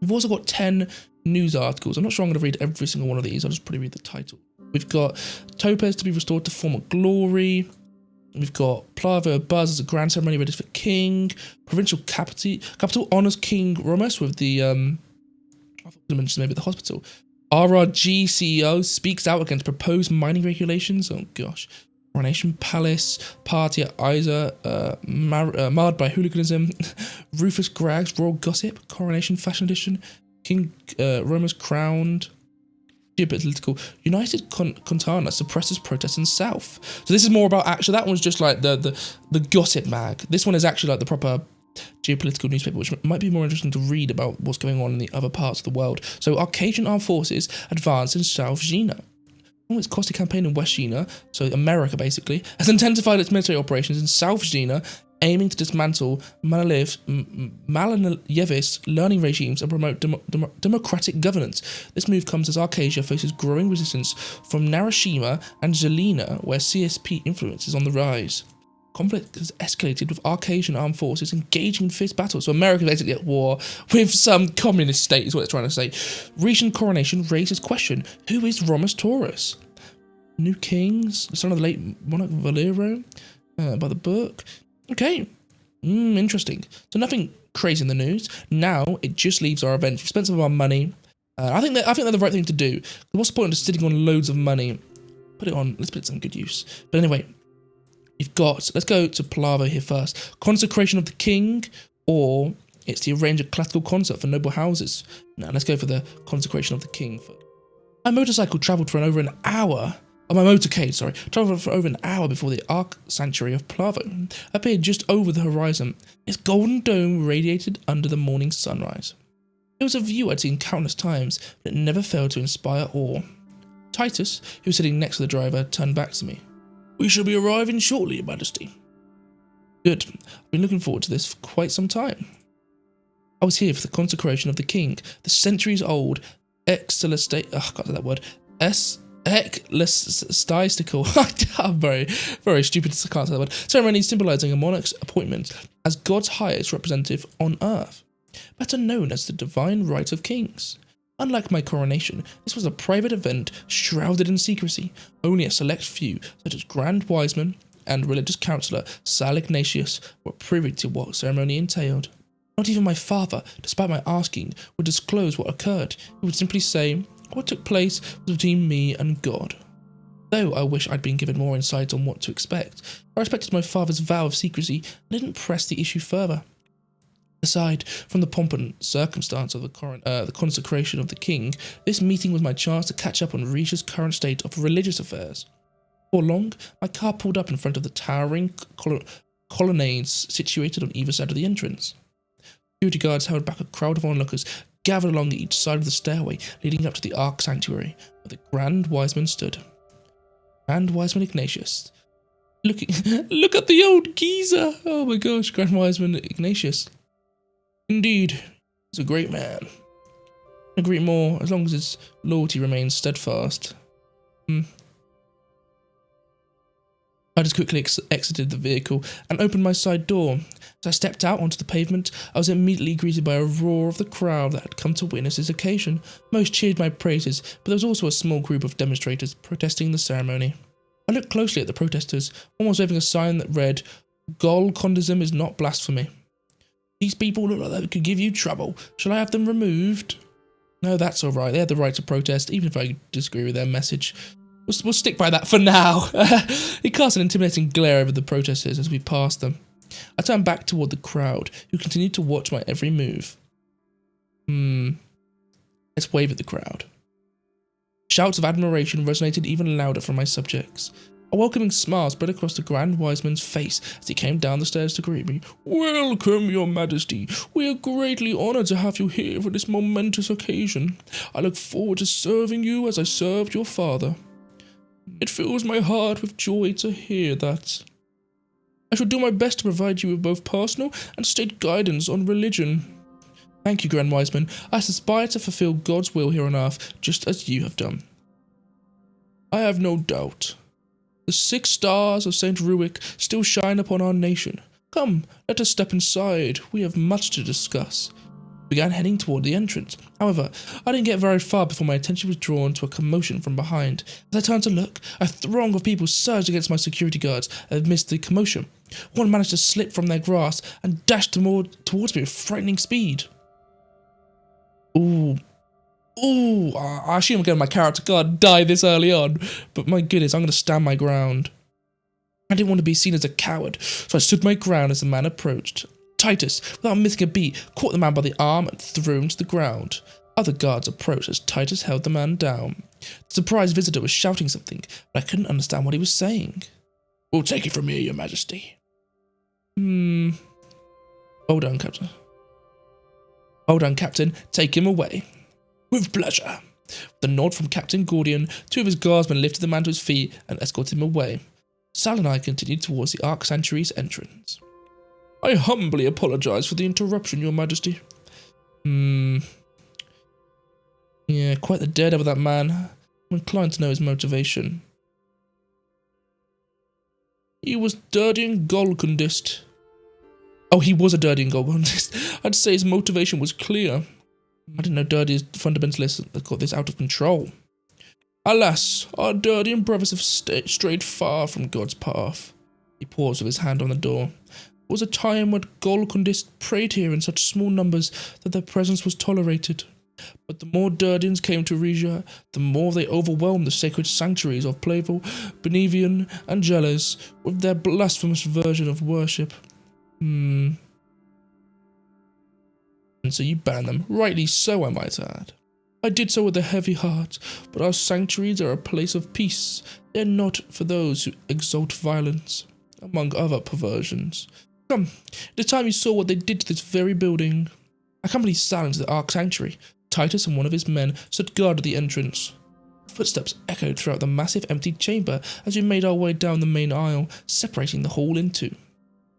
We've also got 10 news articles. I'm not sure I'm going to read every single one of these. I'll just probably read the title. We've got Topaz to be restored to former glory. We've got Plava Buzz as a grand ceremony ready for king. Provincial capital honours King Romus with the, I thought I mentioned maybe the hospital. RRG CEO speaks out against proposed mining regulations. Oh gosh. Coronation Palace, party at Isa, marred by hooliganism, Rufus Gragg's Royal Gossip, Coronation Fashion Edition, King Romus crowned, geopolitical, United Contana suppresses protests in South. So this is more about, actually that one's just like the gossip mag. This one is actually like the proper geopolitical newspaper, which might be more interesting to read about what's going on in the other parts of the world. So Arcadian armed forces advance in South Gina. Its costly campaign in West Gina, so America basically, has intensified its military operations in South Gina, aiming to dismantle Malanayevist learning regimes and promote democratic governance. This move comes as Arcadia faces growing resistance from Narashima and Zelina, where CSP influence is on the rise. Conflict has escalated with Arcadian armed forces engaging in fierce battles. So America is basically at war with some communist state, is what it's trying to say. Recent coronation raises question: who is Romus Toras? New kings, the son of the late monarch Valero, by the book. Okay, interesting. So nothing crazy in the news. Now it just leaves our events. We've spent some of our money. I think they're the right thing to do. What's the point of sitting on loads of money? Put it on. Let's put it to some good use. But anyway. Let's go to Plavo here first. Consecration of the King, or it's the arranged classical concert for noble houses. Now let's go for the Consecration of the King. My motorcycle travelled for over an hour. Oh, my motorcade, sorry. Travelled for over an hour before the Ark Sanctuary of Plavo appeared just over the horizon. Its golden dome radiated under the morning sunrise. It was a view I'd seen countless times, but it never failed to inspire awe. Titus, who was sitting next to the driver, turned back to me. We shall be arriving shortly, Your Majesty. Good. I've been looking forward to this for quite some time. I was here for the Consecration of the King, the centuries-old ecclesiastical. I'm very, very stupid. I can't say that word. Ceremony symbolising a monarch's appointment as God's highest representative on earth, better known as the divine right of kings. Unlike my coronation, this was a private event shrouded in secrecy. Only a select few, such as Grand Wiseman and religious counsellor Sal Ignatius, were privy to what ceremony entailed. Not even my father, despite my asking, would disclose what occurred. He would simply say, what took place was between me and God. Though I wish I'd been given more insight on what to expect, I respected my father's vow of secrecy and didn't press the issue further. Aside from the pomp and circumstance of the consecration of the king, this meeting was my chance to catch up on Rizia's current state of religious affairs. Before long, my car pulled up in front of the towering colonnades situated on either side of the entrance. Security guards held back a crowd of onlookers gathered along each side of the stairway leading up to the Ark Sanctuary, where the Grand Wiseman stood. Grand Wiseman Ignatius. Look at the old geezer! Oh my gosh, Grand Wiseman Ignatius. Indeed, he's a great man. I agree more, as long as his loyalty remains steadfast. I just quickly exited the vehicle and opened my side door. As I stepped out onto the pavement, I was immediately greeted by a roar of the crowd that had come to witness this occasion. Most cheered my praises, but there was also a small group of demonstrators protesting the ceremony. I looked closely at the protesters, one was waving a sign that read, Golcondeism is not blasphemy. These people look like they could give you trouble. Shall I have them removed? No, that's alright. They had the right to protest, even if I disagree with their message. We'll stick by that for now. He cast an intimidating glare over the protesters as we passed them. I turned back toward the crowd, who continued to watch my every move. Let's wave at the crowd. Shouts of admiration resonated even louder from my subjects. A welcoming smile spread across the Grand Wiseman's face as he came down the stairs to greet me. Welcome, Your Majesty. We are greatly honoured to have you here for this momentous occasion. I look forward to serving you as I served your father. It fills my heart with joy to hear that. I shall do my best to provide you with both personal and state guidance on religion. Thank you, Grand Wiseman. I aspire to fulfill God's will here on earth, just as you have done. I have no doubt. The 6 stars of St. Ruick still shine upon our nation. Come, let us step inside. We have much to discuss. I began heading toward the entrance. However, I didn't get very far before my attention was drawn to a commotion from behind. As I turned to look, a throng of people surged against my security guards amidst the commotion. One managed to slip from their grasp and dashed towards me with frightening speed. I assume again my character card died this early on, but my goodness, I'm going to stand my ground. I didn't want to be seen as a coward, so I stood my ground as the man approached. Titus, without missing a beat, caught the man by the arm and threw him to the ground. Other guards approached as Titus held the man down. The surprised visitor was shouting something, but I couldn't understand what he was saying. "We'll take it from here, your majesty." Hold on, Captain. Hold on, Captain. Take him away. With pleasure. With a nod from Captain Gordian, two of his guardsmen lifted the man to his feet and escorted him away. Sal and I continued towards the Ark Sanctuary's entrance. "I humbly apologize for the interruption, your majesty." Yeah, quite the daredevil, that man. I'm inclined to know his motivation. He was dirtying Golcondyst. Oh, he was a dirtying Golcondyst. I'd say his motivation was clear. I didn't know dirty fundamentalists had got this out of control. Alas, our Dirdian brothers have strayed far from God's path. He paused with his hand on the door. There was a time when Golcondyst prayed here in such small numbers that their presence was tolerated. But the more Dirdians came to Rizia, the more they overwhelmed the sacred sanctuaries of Plavel, Benevian, and Geles with their blasphemous version of worship. And so you banned them, rightly so, I might add. I did so with a heavy heart, but our sanctuaries are a place of peace. They're not for those who exalt violence, among other perversions. Come, it is time you saw what they did to this very building. I accompanied Sal into the Ark Sanctuary. Titus and one of his men stood guard at the entrance. Footsteps echoed throughout the massive empty chamber as we made our way down the main aisle, separating the hall in two.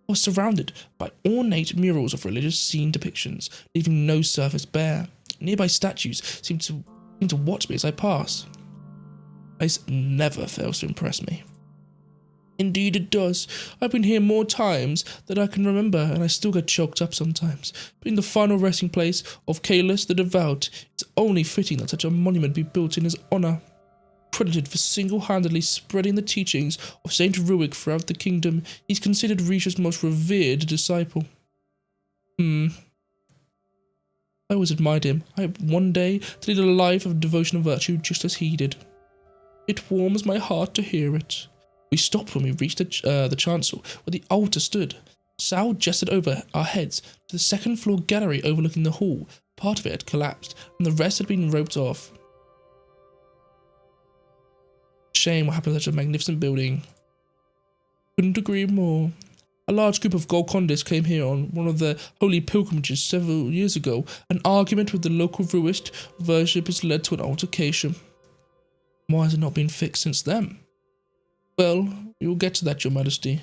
I was surrounded by ornate murals of religious scene depictions, leaving no surface bare. Nearby statues seemed to watch me as I passed. The place never fails to impress me. Indeed it does. I've been here more times than I can remember, and I still get choked up sometimes. Being the final resting place of Calus the Devout, it's only fitting that such a monument be built in his honour. Credited for single-handedly spreading the teachings of Saint Ruick throughout the kingdom, he's considered Risha's most revered disciple. I always admired him. I hope one day to lead a life of devotion and virtue just as he did. It warms my heart to hear it. We stopped when we reached the chancel, where the altar stood. Sal gestured over our heads to the second-floor gallery overlooking the hall. Part of it had collapsed, and the rest had been roped off. Shame what happened to such a magnificent building. Couldn't agree more. A large group of Golcondysts came here on one of their holy pilgrimages several years ago. An argument with the local Ruist worshippers led to an altercation. Why has it not been fixed since then? Well, we will get to that, your majesty.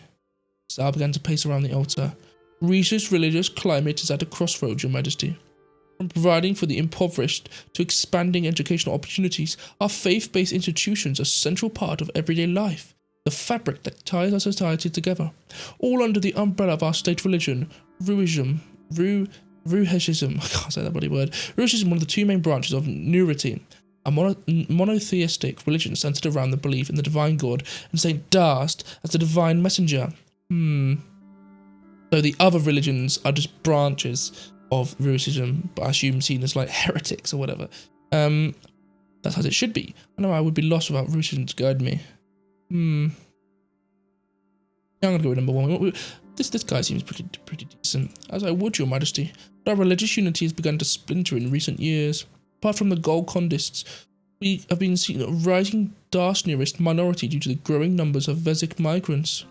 Sal began to pace around the altar. Risha's religious climate is at a crossroads, your majesty. From providing for the impoverished to expanding educational opportunities, our faith-based institutions are a central part of everyday life, the fabric that ties our society together, all under the umbrella of our state religion, Ruhism. Ruhism, I can't say that bloody word. Ruhism is one of the two main branches of Nurity, a monotheistic religion centered around the belief in the divine God and Saint Dast as the divine messenger. So the other religions are just branches of Ruhism, but I assume seen as like heretics or whatever. That's as it should be. I know I would be lost without Ruhism to guide me. I'm gonna go with number one. This guy seems pretty decent, as I would, your majesty. But our religious unity has begun to splinter in recent years. Apart from the Golcondysts, we have been seeing a rising Darshnirist minority due to the growing numbers of Vesic migrants.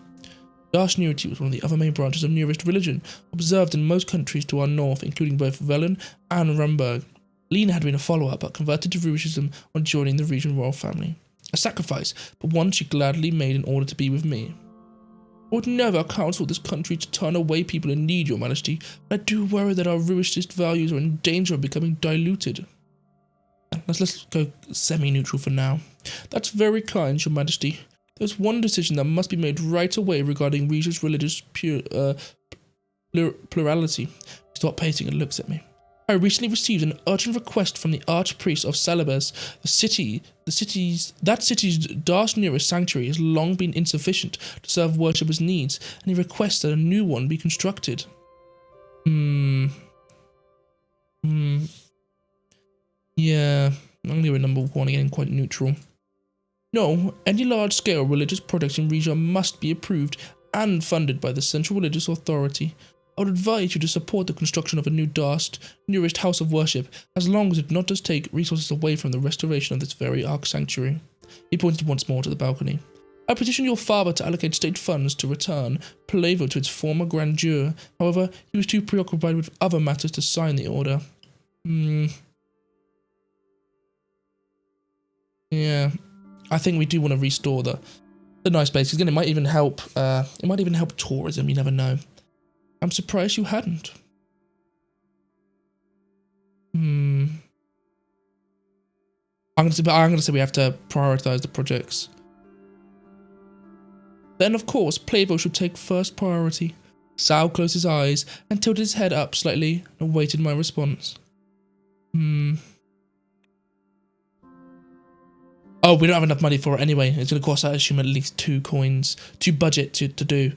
Darshnirity was one of the other main branches of Nurist religion, observed in most countries to our north, including both Velen and Rumburg. Lena had been a follower, but converted to Ruhism on joining the Regent royal family. A sacrifice, but one she gladly made in order to be with me. I would never counsel this country to turn away people in need, your majesty, but I do worry that our Ruishist values are in danger of becoming diluted. Let's go semi-neutral for now. That's very kind, your majesty. There's one decision that must be made right away regarding Regis' religious plurality. He stopped pacing and looks at me. I recently received an urgent request from the archpriest of Celebes. That city's Darshnirist sanctuary has long been insufficient to serve worshippers' needs, and he requests that a new one be constructed. Yeah, I'm going to go with number one again, quite neutral. No, any large-scale religious projects in Rizia must be approved and funded by the central religious authority. I would advise you to support the construction of a new nearest house of worship, as long as it not does take resources away from the restoration of this very ark sanctuary. He pointed once more to the balcony. I petitioned your father to allocate state funds to return Palavo to its former grandeur. However, he was too preoccupied with other matters to sign the order. Yeah, I think we do want to restore the nice place. Again, it might even help. It might even help tourism. You never know. I'm surprised you hadn't. I'm gonna say we have to prioritize the projects. Then, of course, Playbo should take first priority. Sal closed his eyes and tilted his head up slightly and awaited my response. Oh, we don't have enough money for it anyway. It's going to cost, I assume, at least 2 coins to budget to do.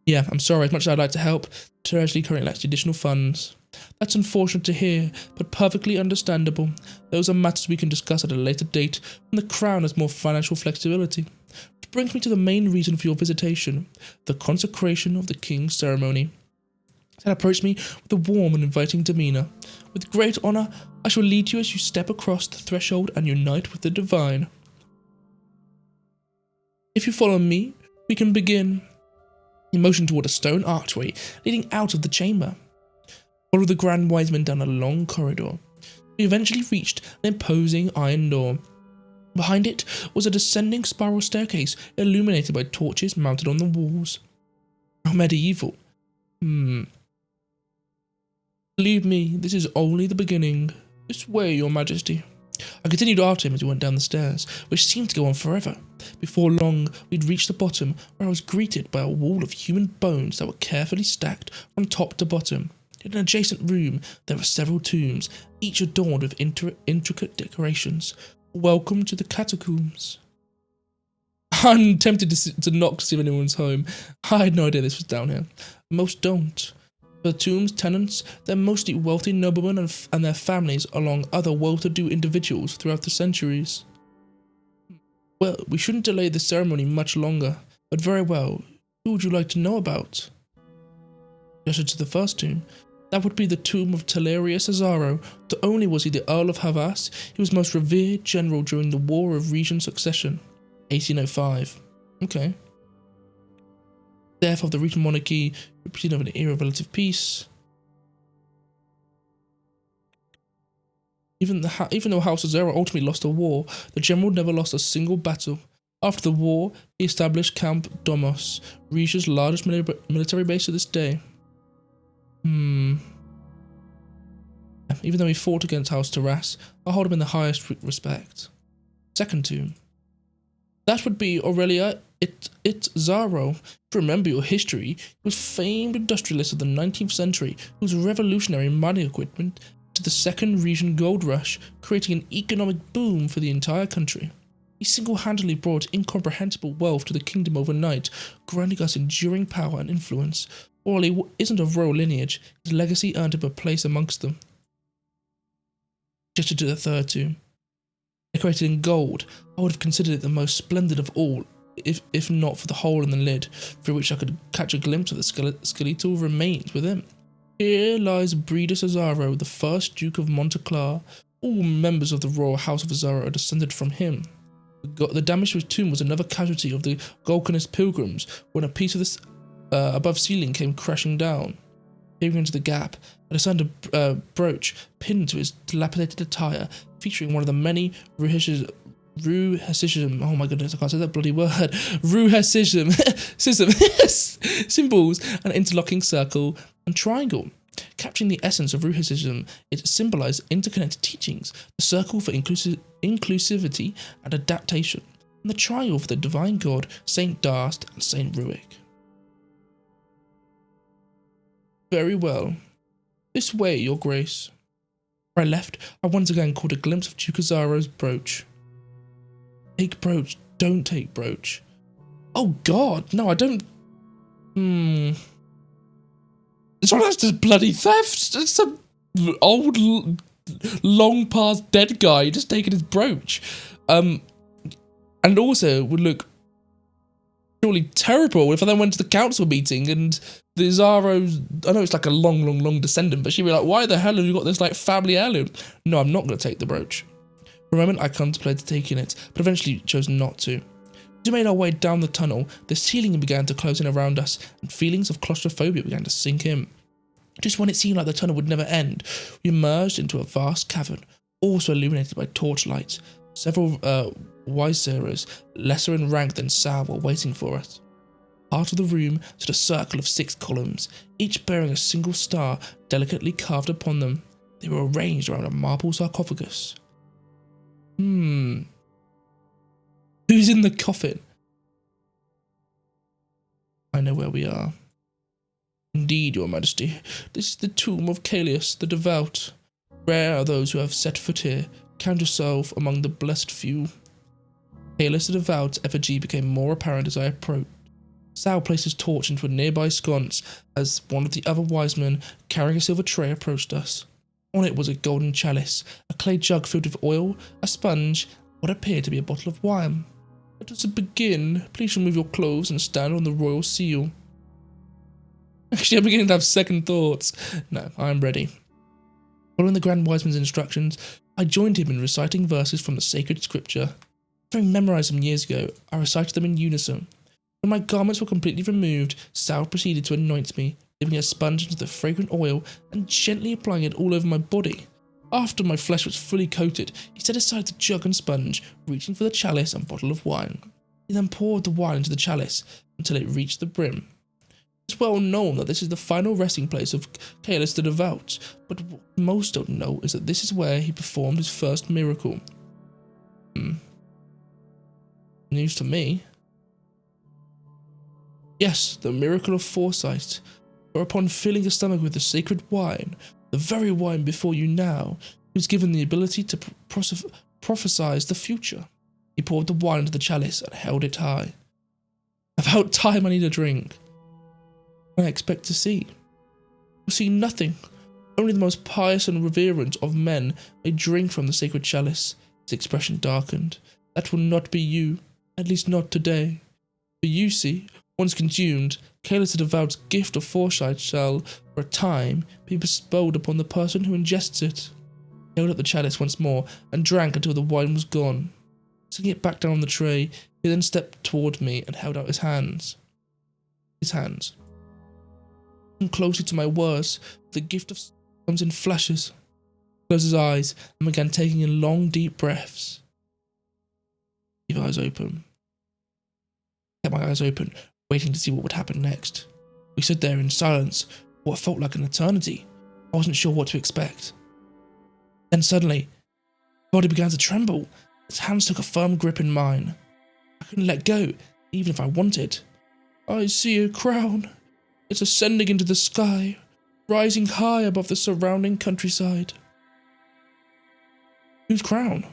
Yeah, I'm sorry. As much as I'd like to help, Treasury currently lacks the additional funds. That's unfortunate to hear, but perfectly understandable. Those are matters we can discuss at a later date when the Crown has more financial flexibility. Which brings me to the main reason for your visitation, the consecration of the King's ceremony. That approached me with a warm and inviting demeanour. With great honour, I shall lead you as you step across the threshold and unite with the divine. If you follow me, we can begin. He motioned toward a stone archway leading out of the chamber. Followed the Grand Wiseman down a long corridor. We eventually reached an imposing iron door. Behind it was a descending spiral staircase illuminated by torches mounted on the walls. How medieval. Believe me, this is only the beginning. This way, your majesty. I continued after him as we went down the stairs, which seemed to go on forever. Before long, we'd reached the bottom, where I was greeted by a wall of human bones that were carefully stacked from top to bottom. In an adjacent room, there were several tombs, each adorned with intricate decorations. Welcome to the catacombs. I'm tempted to knock to see if anyone's home. I had no idea this was down here. Most don't. The tomb's tenants, they're mostly wealthy noblemen and their families, along other well-to-do individuals throughout the centuries. Well, we shouldn't delay the ceremony much longer, but very well, who would you like to know about? Gestured to the first tomb. That would be the tomb of Teleria Cesaro. Not only was he the Earl of Havas, he was most revered general during the War of Regent Succession, 1805. Okay. Death of the Regent monarchy, repeating of an era of relative peace. Even though House Cesaro ultimately lost the war, the general never lost a single battle. After the war, he established Camp Domos, Rizia's largest military base to this day. Even though he fought against House Toras, I hold him in the highest respect. Second tomb. That would be Aurelia Zaro. If you remember your history, he was famed industrialist of the 19th century who was revolutionary mining equipment to the Second Region Gold Rush, creating an economic boom for the entire country. He single-handedly brought incomprehensible wealth to the kingdom overnight, granting us enduring power and influence. While he isn't of royal lineage, his legacy earned him a place amongst them. Gestured to the third tomb. Decorated in gold, I would have considered it the most splendid of all, if not for the hole in the lid, through which I could catch a glimpse of the skeletal remains within. Here lies Breda Cesaro, the first Duke of Monteclar. All members of the royal house of Cesaro are descended from him. The damage to his tomb was another casualty of the Golconist pilgrims when a piece of this above ceiling came crashing down. Peering into the gap, I discerned a brooch pinned to his dilapidated attire, featuring one of the many Ruhesism. Oh my goodness, I can't say that bloody word. Ruhesism symbols, an interlocking circle and triangle. Capturing the essence of Ruhesism, it symbolized interconnected teachings, the circle for inclusivity and adaptation, and the triangle for the divine god Saint Dast and Saint Ruick. Very well. This way, your grace. Where I left, I once again caught a glimpse of Duke Cesaro's brooch. Take brooch, don't take brooch. Oh god, no, I don't. It's one of those bloody thefts. It's some old long past dead guy just taking his brooch. And also would look surely terrible if I then went to the council meeting and the Zaro's, I know it's like a long descendant, but she'd be like, why the hell have you got this like family heirloom? No, I'm not going to take the brooch. For a moment I contemplated taking it, but eventually chose not to. As we made our way down the tunnel, the ceiling began to close in around us, and feelings of claustrophobia began to sink in. Just when it seemed like the tunnel would never end, we emerged into a vast cavern, also illuminated by torchlights. Several Wyserers, lesser in rank than Sal, were waiting for us. Part of the room stood a circle of 6 columns, each bearing a single star delicately carved upon them. They were arranged around a marble sarcophagus. Who's in the coffin? I know where we are. Indeed, your majesty, this is the tomb of Callias the Devout. Rare are those who have set foot here. Count yourself among the blessed few. Callias the Devout's effigy became more apparent as I approached. Sal placed his torch into a nearby sconce as one of the other wise men, carrying a silver tray, approached us. On it was a golden chalice, a clay jug filled with oil, a sponge, what appeared to be a bottle of wine. Let us begin. Please remove your clothes and stand on the royal seal. Actually, I'm beginning to have second thoughts. No, I'm ready. Following the Grand Wiseman's instructions, I joined him in reciting verses from the sacred scripture. Having memorized them years ago, I recited them in unison. When my garments were completely removed, Sal proceeded to anoint me, dipping a sponge into the fragrant oil and gently applying it all over my body. After my flesh was fully coated, he set aside the jug and sponge, reaching for the chalice and bottle of wine. He then poured the wine into the chalice until it reached the brim. It's well known that this is the final resting place of Callias the Devout, but what most don't know is that this is where he performed his first miracle. News to me. Yes, the miracle of foresight, for upon filling his stomach with the sacred wine, the very wine before you now, he was given the ability to prophesize the future. He poured the wine into the chalice and held it high. About time I need a drink. I expect to see. I see nothing. Only the most pious and reverent of men may drink from the sacred chalice. His expression darkened. That will not be you, at least not today. For you see, once consumed, Callias the Devout's gift of foresight shall, for a time, be bestowed upon the person who ingests it. He held up the chalice once more and drank until the wine was gone. Setting it back down on the tray, he then stepped toward me and held out his hands. Closely to my words, the gift of comes in flashes. He closed his eyes and began taking in long, deep breaths. Keep eyes open. I kept my eyes open, waiting to see what would happen next. We stood there in silence for what felt like an eternity. I wasn't sure what to expect. Then suddenly, his body began to tremble. His hands took a firm grip in mine. I couldn't let go, even if I wanted. I see a crown. It's ascending into the sky, rising high above the surrounding countryside. Whose crown?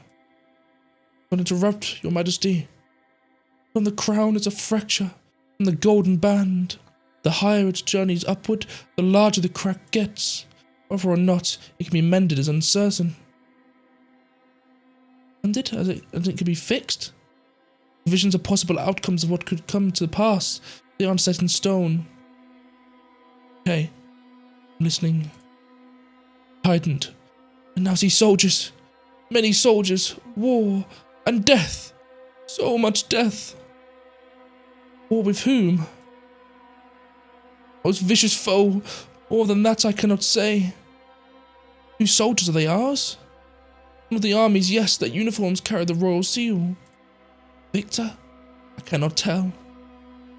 Don't interrupt, your majesty. From the crown is a fracture from the golden band. The higher it journeys upward, the larger the crack gets. Whether or not it can be mended is uncertain. Mended as it can be fixed? Visions of possible outcomes of what could come to pass. They aren't set in stone. Okay, I'm listening. Heightened. And now see soldiers. Many soldiers. War. And death. So much death. War with whom? Most vicious foe. More than that I cannot say. Whose soldiers are they, ours? One of the armies, yes, their uniforms carry the royal seal. Victor? I cannot tell.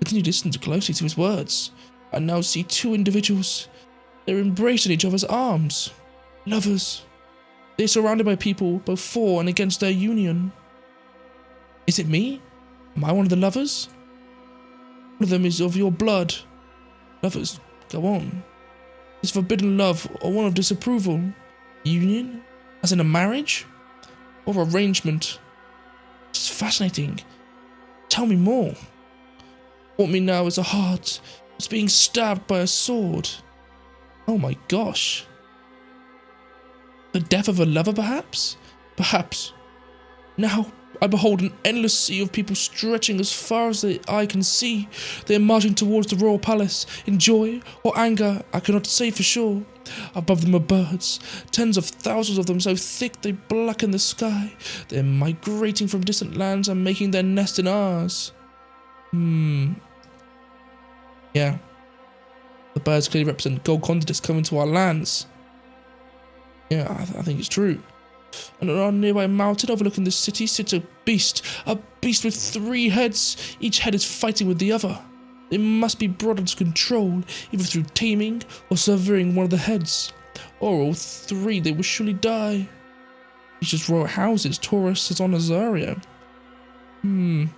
Continue to listen closely to his words. I now see 2 individuals. They're embracing each other's arms. Lovers. They're surrounded by people both for and against their union. Is it me? Am I one of the lovers? One of them is of your blood. Lovers, go on. Is forbidden love or one of disapproval? Union? As in a marriage? Or arrangement? It's fascinating. Tell me more. What me now is a heart. It's being stabbed by a sword. Oh my gosh. The death of a lover, perhaps? Perhaps. Now, I behold an endless sea of people stretching as far as the eye can see. They are marching towards the royal palace. In joy or anger, I cannot say for sure. Above them are birds, tens of thousands of them so thick they blacken the sky. They are migrating from distant lands and making their nest in ours. Yeah. The birds clearly represent gold conduits coming to our lands. Yeah, I think it's true. And on a nearby mountain overlooking the city sits a beast with 3 heads. Each head is fighting with the other. They must be brought under control, either through taming or severing one of the heads. Or all 3, they will surely die. Each royal houses Toras is on Rizia. No,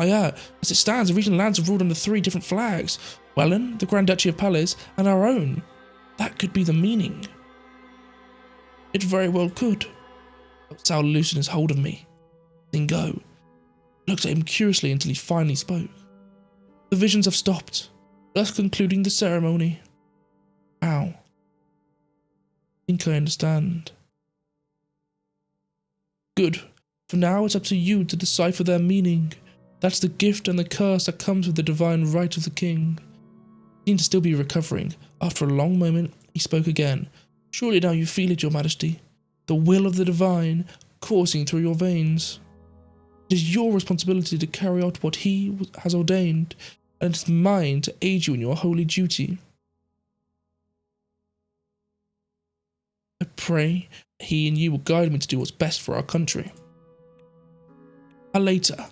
yeah. As it stands, the regional lands are ruled under 3 different flags. Wellen, the Grand Duchy of Palace, and our own. That could be the meaning. It very well could. Sal loosened his hold of me. Then go. Looked at him curiously until he finally spoke. The visions have stopped, thus concluding the ceremony. How? I think I understand. Good. For now it's up to you to decipher their meaning. That's the gift and the curse that comes with the divine right of the king. He seemed to still be recovering. After a long moment, he spoke again. Surely now you feel it, your majesty. The will of the divine coursing through your veins. It is your responsibility to carry out what he has ordained, and it is mine to aid you in your holy duty. I pray he and you will guide me to do what's best for our country. Later,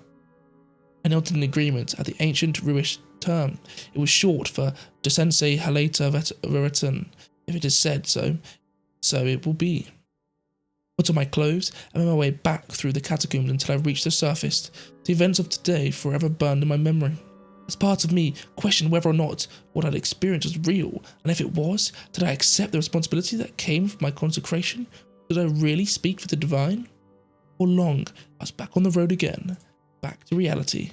I noted an agreement at the ancient Ruish term. It was short for Desense Haleta Veritan. If it is said so, so it will be. Put on my clothes and made my way back through the catacombs until I reached the surface. The events of today forever burned in my memory. As part of me questioned whether or not what I'd experienced was real, and if it was, did I accept the responsibility that came from my consecration? Did I really speak for the divine? For long, I was back on the road again, back to reality.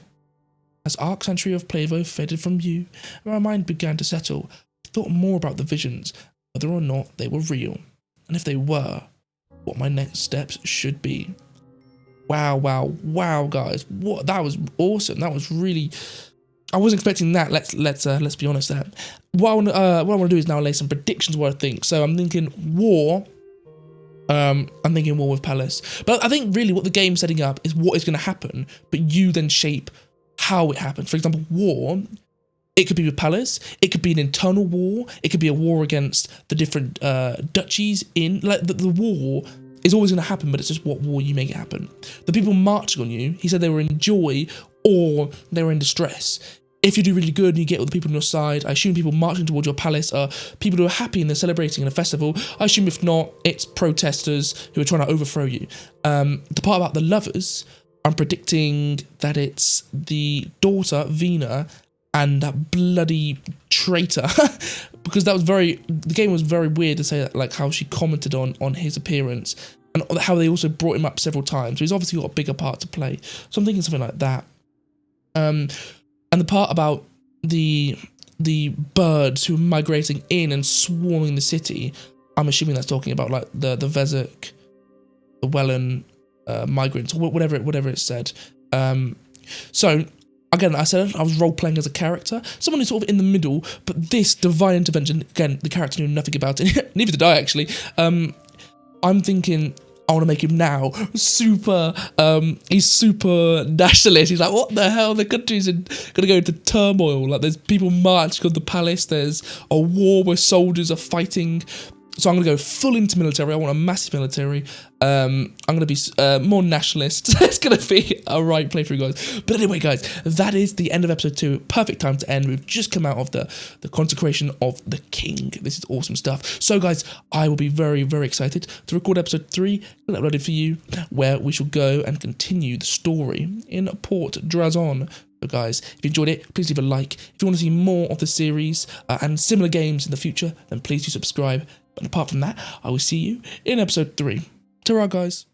As Arc Sanctuary of Plavo faded from view, and my mind began to settle, I thought more about the visions, whether or not they were real, and if they were, what my next steps should be. Wow, guys! That was awesome. That was really. I wasn't expecting that. Let's be honest there. What I want to do is now lay some predictions. What I think. So I'm thinking war. I'm thinking war with Palace, but I think really what the game's setting up is what is going to happen, but you then shape how it happens. For example, war. It could be with Palace, it could be an internal war, it could be a war against the different duchies in, like the war is always going to happen, but it's just what war you make it happen. The people marching on you, he said they were in joy or they were in distress. If you do really good and you get all the people on your side, I assume people marching towards your palace are people who are happy and they're celebrating in a festival. I assume if not, it's protesters who are trying to overthrow you. The part about the lovers, I'm predicting that it's the daughter, Vina, and that bloody traitor, because that was the game was very weird to say that, like how she commented on his appearance and how they also brought him up several times. So he's obviously got a bigger part to play. So I'm thinking something like that. And the part about the birds who are migrating in and swarming the city, I'm assuming that's talking about like the Vezek, the Wellen migrants, or whatever it said. So. Again, I said I was role-playing as a character, someone who's sort of in the middle, but this divine intervention, again, the character knew nothing about it, neither did I actually. I'm thinking, I want to make him now super, he's super nationalist, he's like, what the hell, the country's going to go into turmoil, like there's people marching on the palace, there's a war where soldiers are fighting. So I'm going to go full into military. I want a massive military. I'm going to be more nationalist. It's going to be a right playthrough, guys. But anyway, guys, that is the end of episode 2. Perfect time to end. We've just come out of the Consecration of the King. This is awesome stuff. So, guys, I will be very, very excited to record episode 3 and upload it for you, where we shall go and continue the story in Port Drazon. So guys, if you enjoyed it, please leave a like. If you want to see more of the series and similar games in the future, then please do subscribe. But apart from that, I will see you in episode 3. Ta-ra, guys.